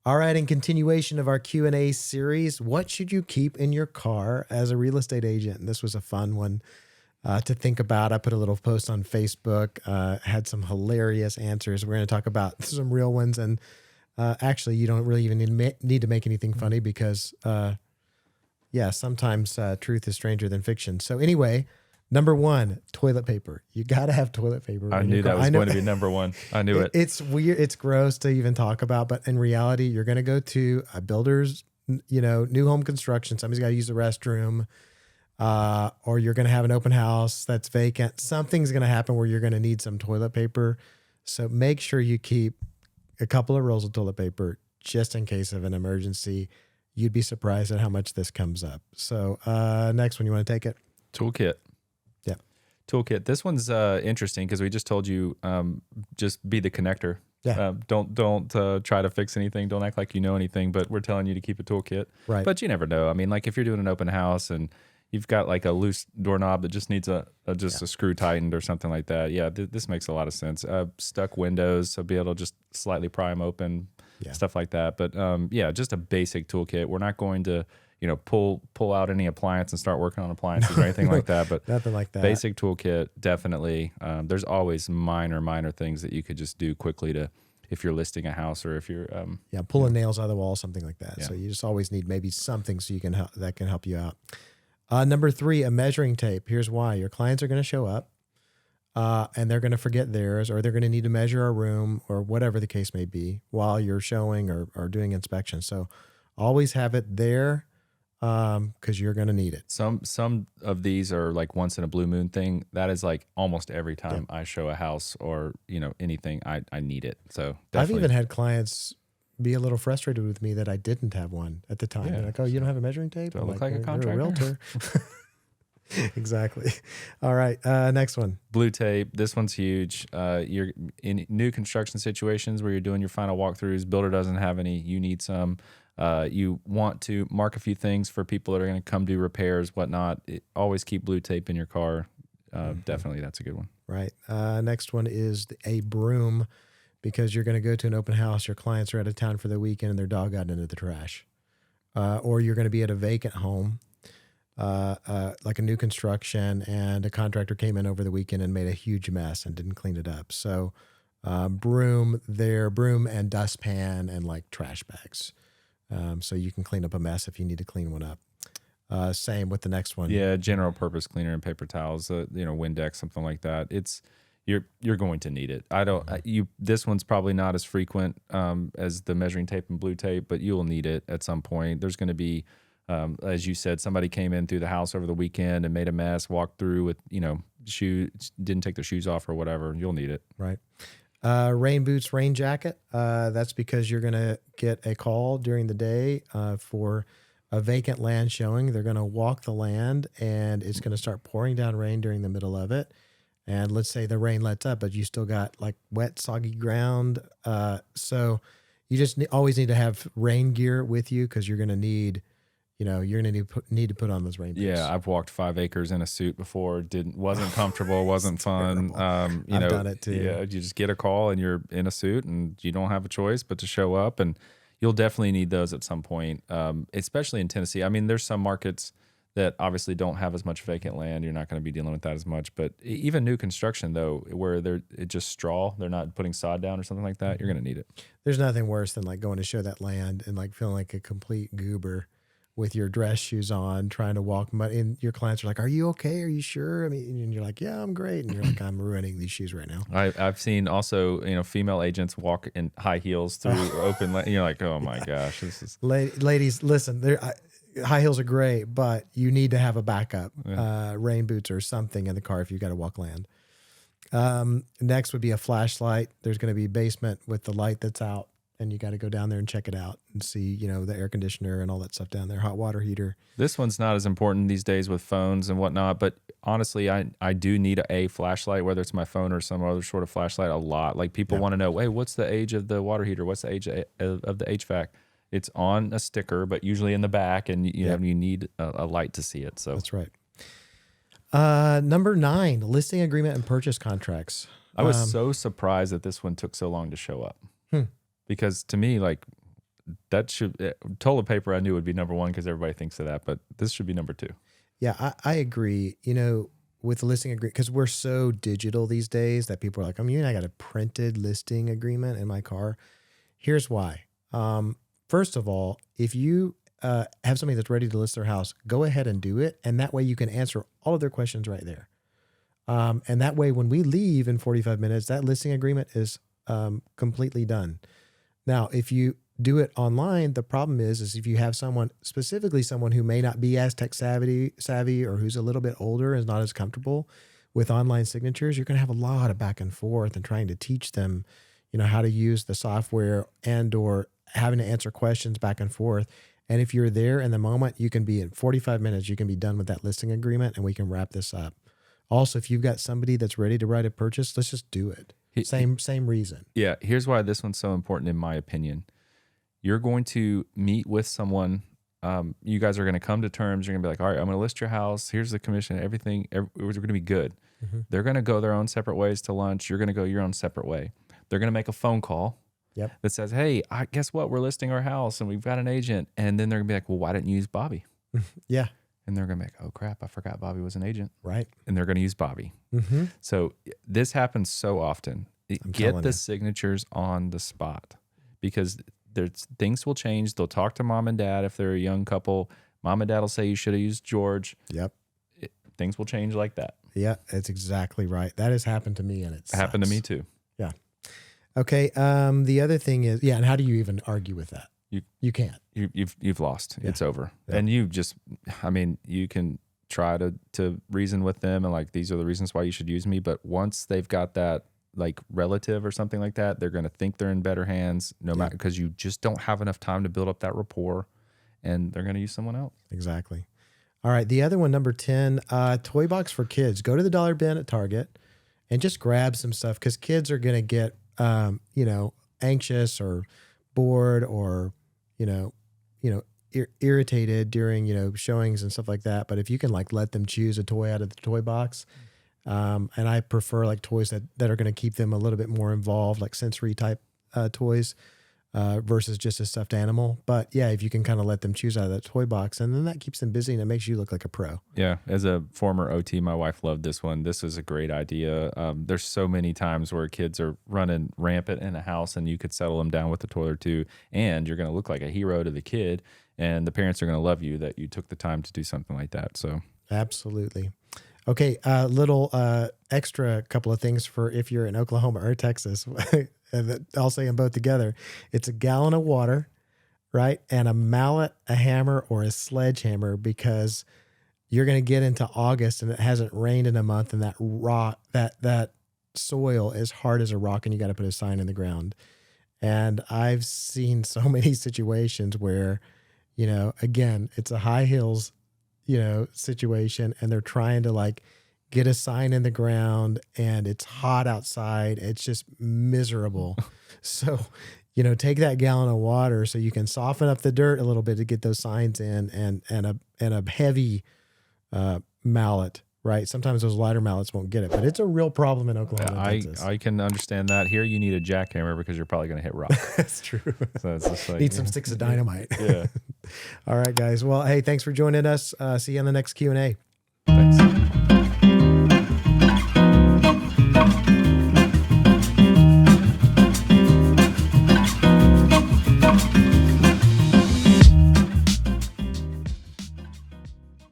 All right, in continuation of our Q&A series, what should you keep in your car as a real estate agent? And this was a fun one to think about. I put a little post on Facebook, had some hilarious answers. We're going to talk about some real ones. And actually, you don't really even need to make anything funny because, sometimes truth is stranger than fiction. So anyway, number one, toilet paper. You got to have toilet paper. I knew that was going to be number one. I knew it. It's weird. It's gross to even talk about, but in reality, you're going to go to a builder's, new home construction. Somebody's got to use the restroom, or you're going to have an open house that's vacant. Something's going to happen where you're going to need some toilet paper. So make sure you keep a couple of rolls of toilet paper just in case of an emergency. You'd be surprised at how much this comes up. So next one, you want to take it? Toolkit. Toolkit. This one's interesting because we just told you just be the connector. Yeah. Don't try to fix anything. Don't act like you know anything. But we're telling you to keep a toolkit. Right. But you never know. I mean, like if you're doing an open house and you've got like a loose doorknob that just needs a screw tightened or something like that. Yeah, this makes a lot of sense. Stuck windows, so be able to just slightly pry them open, stuff like that. But just a basic toolkit. We're not going to pull out any appliance and start working on appliances or anything like that. But nothing like that. Basic toolkit, definitely. There's always minor things that you could just do quickly if you're listing a house or if you're pulling nails out of the wall, something like that. Yeah. So you just always need maybe something so you can that can help you out. Number three, a measuring tape. Here's why. Your clients are going to show up and they're going to forget theirs, or they're going to need to measure a room or whatever the case may be while you're showing or doing inspection. So always have it there because you're going to need it. Some of these are like once in a blue moon thing. That is like almost every time I show a house or anything, I need it. So definitely. I've even had clients be a little frustrated with me that I didn't have one at the time. Yeah. They're like, "Oh, you don't have a measuring tape?" Do I look like a "You're contractor?" a realtor. Exactly. All right. Next one. Blue tape. This one's huge. You're in new construction situations where you're doing your final walkthroughs. Builder doesn't have any. You need some. You want to mark a few things for people that are going to come do repairs, whatnot. Always keep blue tape in your car. Definitely, that's a good one. Right. Next one is a broom, because you're going to go to an open house. Your clients are out of town for the weekend and their dog got into the trash. Or you're going to be at a vacant home, like a new construction, and a contractor came in over the weekend and made a huge mess and didn't clean it up. So broom and dustpan and like trash bags. So you can clean up a mess if you need to clean one up. Same with the next one. Yeah, general purpose cleaner and paper towels, Windex, something like that. You're going to need it. This one's probably not as frequent as the measuring tape and blue tape, but you will need it at some point. There's going to be, as you said, somebody came in through the house over the weekend and made a mess, walked through with shoes, didn't take their shoes off or whatever. You'll need it. Right. Rain boots, rain jacket. That's because you're going to get a call during the day for a vacant land showing. They're going to walk the land and it's going to start pouring down rain during the middle of it. And let's say the rain lets up, but you still got like wet, soggy ground. So you just always need to have rain gear with you because you're going to need, you're going to need to put on those rain boots. Yeah, I've walked 5 acres in a suit before. Wasn't comfortable, wasn't fun. I've done it too. Yeah, you just get a call and you're in a suit and you don't have a choice but to show up. And you'll definitely need those at some point, especially in Tennessee. I mean, there's some markets that obviously don't have as much vacant land. You're not going to be dealing with that as much. But even new construction, though, where it's just straw, they're not putting sod down or something like that, you're going to need it. There's nothing worse than like going to show that land and like feeling like a complete goober with your dress shoes on, trying to walk. And your clients are like, "Are you okay? Are you sure?" I mean, and you're like, "Yeah, I'm great." And you're like, "I'm ruining these shoes right now." I've seen also, female agents walk in high heels through open. You're like, "Oh my gosh, this is." Ladies, listen. High heels are great, but you need to have a backup, rain boots or something in the car if you've got to walk land. Next would be a flashlight. There's going to be a basement with the light that's out, and you got to go down there and check it out and see, the air conditioner and all that stuff down there, hot water heater. This one's not as important these days with phones and whatnot, but honestly, I do need a flashlight, whether it's my phone or some other sort of flashlight, a lot. Like people want to know, hey, what's the age of the water heater? What's the age of the HVAC? It's on a sticker, but usually in the back, and you need a light to see it. So that's right. Number 9, listing agreement and purchase contracts. I was so surprised that this one took so long to show up, because to me, like that should toilet paper. I knew would be number one because everybody thinks of that, but this should be number two. Yeah, I agree. You know, with the listing agreement, because we're so digital these days that people are like, I got a printed listing agreement in my car. Here's why. First of all, if you have somebody that's ready to list their house, go ahead and do it. And that way you can answer all of their questions right there. And that way, when we leave in 45 minutes, that listing agreement is completely done. Now, if you do it online, the problem is if you have someone, specifically someone who may not be as tech savvy or who's a little bit older and is not as comfortable with online signatures, you're going to have a lot of back and forth and trying to teach them, how to use the software and or having to answer questions back and forth. And if you're there in the moment, you can be in 45 minutes, you can be done with that listing agreement and we can wrap this up. Also, if you've got somebody that's ready to write a purchase, let's just do it. Same reason. Yeah. Here's why this one's so important, in my opinion. You're going to meet with someone. You guys are going to come to terms. You're going to be like, all right, I'm going to list your house. Here's the commission. Everything. We're going to be good. Mm-hmm. They're going to go their own separate ways to lunch. You're going to go your own separate way. They're going to make a phone call that says, hey, guess what? We're listing our house and we've got an agent. And then they're going to be like, well, why didn't you use Bobby? Yeah. And they're going to be like, oh, crap, I forgot Bobby was an agent. Right. And they're going to use Bobby. Mm-hmm. So this happens so often. Get the signatures on the spot because things will change. They'll talk to mom and dad if they're a young couple. Mom and dad will say you should have used George. Yep. Things will change like that. Yeah, that's exactly right. That has happened to me, and it happened to me too. Yeah. Okay. The other thing is, and how do you even argue with that? You can't. You've lost. Yeah. It's over. Yeah. And you can try to reason with them and like, these are the reasons why you should use me. But once they've got that like relative or something like that, they're going to think they're in better hands matter, because you just don't have enough time to build up that rapport and they're going to use someone else. Exactly. All right. The other one, number 10, toy box for kids. Go to the dollar bin at Target and just grab some stuff because kids are going to get, anxious or bored or, irritated during, showings and stuff like that. But if you can like let them choose a toy out of the toy box, and I prefer like toys that are going to keep them a little bit more involved, like sensory type toys versus just a stuffed animal. But yeah, if you can kind of let them choose out of that toy box, and then that keeps them busy and it makes you look like a pro. Yeah. As a former OT, my wife loved this one. This is a great idea. There's so many times where kids are running rampant in a house and you could settle them down with a toy or two, and you're going to look like a hero to the kid, and the parents are going to love you that you took the time to do something like that. So absolutely. Okay, little extra couple of things for if you're in Oklahoma or Texas. I'll say them both together. It's a gallon of water, right? And a mallet, a hammer, or a sledgehammer, because you're going to get into August and it hasn't rained in a month, and that soil is hard as a rock, and you got to put a sign in the ground. And I've seen so many situations where, again, it's a high hills situation, and they're trying to like get a sign in the ground and it's hot outside. It's just miserable. So, take that gallon of water so you can soften up the dirt a little bit to get those signs in, and a heavy mallet, right? Sometimes those lighter mallets won't get it, but it's a real problem in Oklahoma and Texas. I can understand that. Here you need a jackhammer because you're probably going to hit rock. That's true. So it's just like, need some sticks of dynamite. Yeah. All right, guys. Well, hey, thanks for joining us. See you on the next Q&A. Thanks.